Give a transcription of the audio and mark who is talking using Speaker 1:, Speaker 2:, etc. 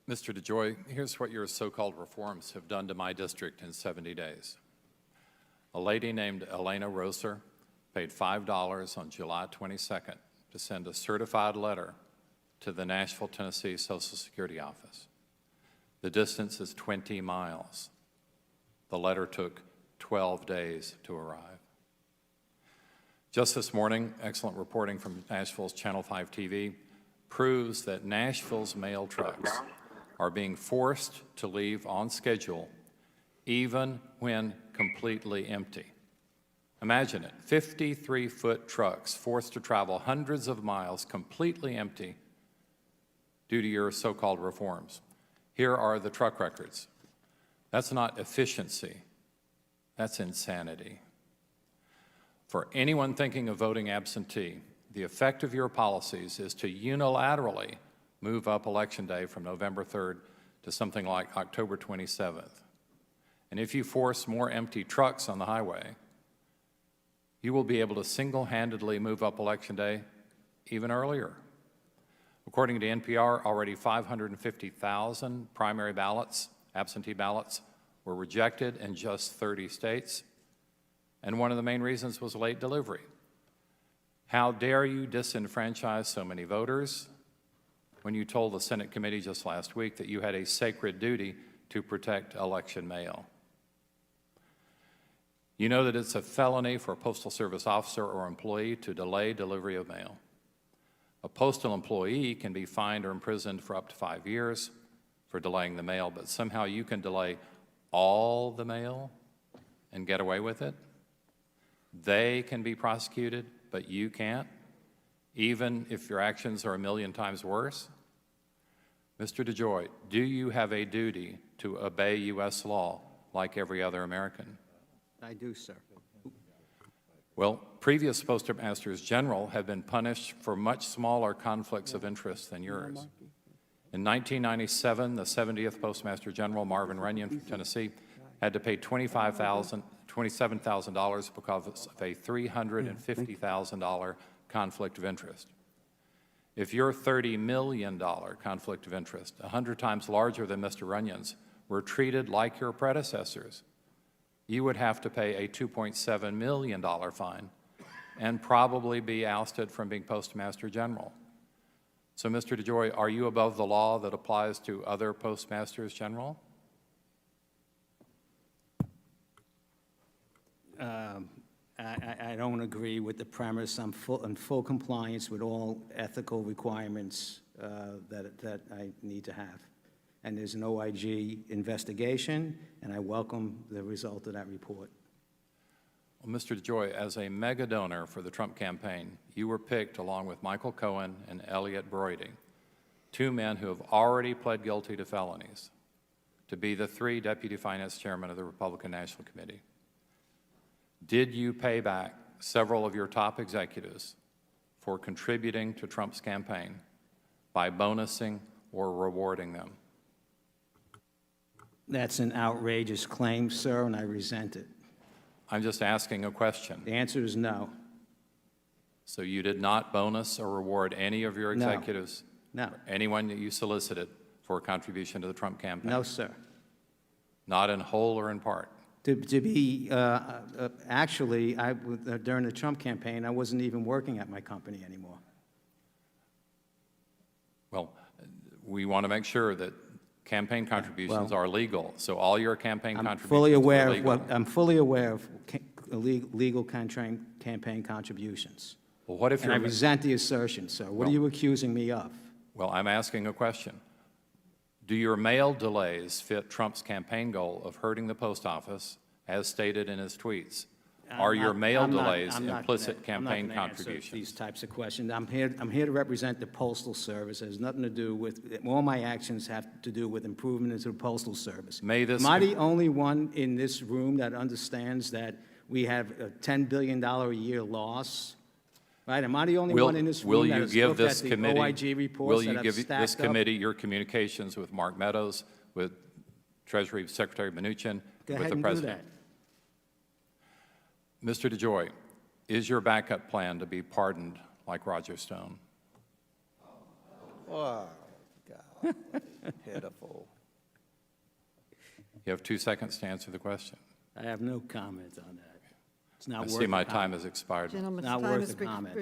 Speaker 1: Mr. DeJoy, here's what your so-called reforms have done to my district in 70 days. A lady named Elena Roser paid $5 on July 22nd to send a certified letter to the Nashville, Tennessee Social Security office. The distance is 20 miles. The letter took 12 days to arrive. Just this morning, excellent reporting from Nashville's Channel 5 TV proves that Nashville's mail trucks are being forced to leave on schedule even when completely empty. Imagine it, 53-foot trucks forced to travel hundreds of miles completely empty due to your so-called reforms. Here are the truck records. That's not efficiency, that's insanity. For anyone thinking of voting absentee, the effect of your policies is to unilaterally move up Election Day from November 3rd to something like October 27th. And if you force more empty trucks on the highway, you will be able to single-handedly move up Election Day even earlier. According to NPR, already 550,000 primary ballots, absentee ballots, were rejected in just 30 states, and one of the main reasons was late delivery. How dare you disenfranchise so many voters when you told the Senate committee just last week that you had a sacred duty to protect election mail? You know that it's a felony for a Postal Service officer or employee to delay delivery of mail. A postal employee can be fined or imprisoned for up to 5 years for delaying the mail, but somehow you can delay all the mail and get away with it? They can be prosecuted, but you can't, even if your actions are a million times worse? Mr. DeJoy, do you have a duty to obey U.S. law like every other American?
Speaker 2: I do, sir.
Speaker 1: Well, previous Postmasters General have been punished for much smaller conflicts of interest than yours. In 1997, the 70th Postmaster General, Marvin Runyon from Tennessee, had to pay $27,000 because of a $350,000 conflict of interest. If your $30 million conflict of interest, 100 times larger than Mr. Runyon's, were treated like your predecessors, you would have to pay a $2.7 million fine and probably be ousted from being Postmaster General. So, Mr. DeJoy, are you above the law that applies to other Postmasters General?
Speaker 2: I don't agree with the premise. I'm in full compliance with all ethical requirements that I need to have. And there's an OIG investigation, and I welcome the result of that report.
Speaker 1: Well, Mr. DeJoy, as a mega donor for the Trump campaign, you were picked along with Michael Cohen and Elliot Broidy, two men who have already pled guilty to felonies, to be the 3 deputy finance chairmen of the Republican National Committee. Did you pay back several of your top executives for contributing to Trump's campaign by bonusing or rewarding them?
Speaker 2: That's an outrageous claim, sir, and I resent it.
Speaker 1: I'm just asking a question.
Speaker 2: The answer is no.
Speaker 1: So you did not bonus or reward any of your executives?
Speaker 2: No.
Speaker 1: Or anyone that you solicited for a contribution to the Trump campaign?
Speaker 2: No, sir.
Speaker 1: Not in whole or in part?
Speaker 2: Actually, during the Trump campaign, I wasn't even working at my company anymore.
Speaker 1: Well, we want to make sure that campaign contributions are legal. So all your campaign contributions are legal.
Speaker 2: I'm fully aware of legal campaign contributions.
Speaker 1: Well, what if
Speaker 2: and I resent the assertion, sir. What are you accusing me of?
Speaker 1: Well, I'm asking a question. Do your mail delays fit Trump's campaign goal of hurting the post office, as stated in his tweets? Are your mail delays implicit campaign contributions?
Speaker 2: These types of questions. I'm here to represent the Postal Service. It has nothing to do with, all my actions have to do with improvement into the Postal Service. Am I the only one in this room that understands that we have a $10 billion a year loss? Right? Am I the only one in this room that has looked at the OIG reports that have stacked up? Will you give this committee your communications with Mark Meadows, with Treasury Secretary Mnuchin, with the President?
Speaker 1: Mr. DeJoy, is your backup plan to be pardoned like Roger Stone?
Speaker 3: Oh, God. Pitiful.
Speaker 1: You have 2 seconds to answer the question.
Speaker 2: I have no comment on that. It's not
Speaker 1: I
Speaker 2: worth
Speaker 1: see my
Speaker 2: a
Speaker 1: time
Speaker 2: comment.
Speaker 1: has expired.
Speaker 4: Gentleman's
Speaker 2: Not
Speaker 4: time
Speaker 2: worth
Speaker 4: is
Speaker 2: a comment.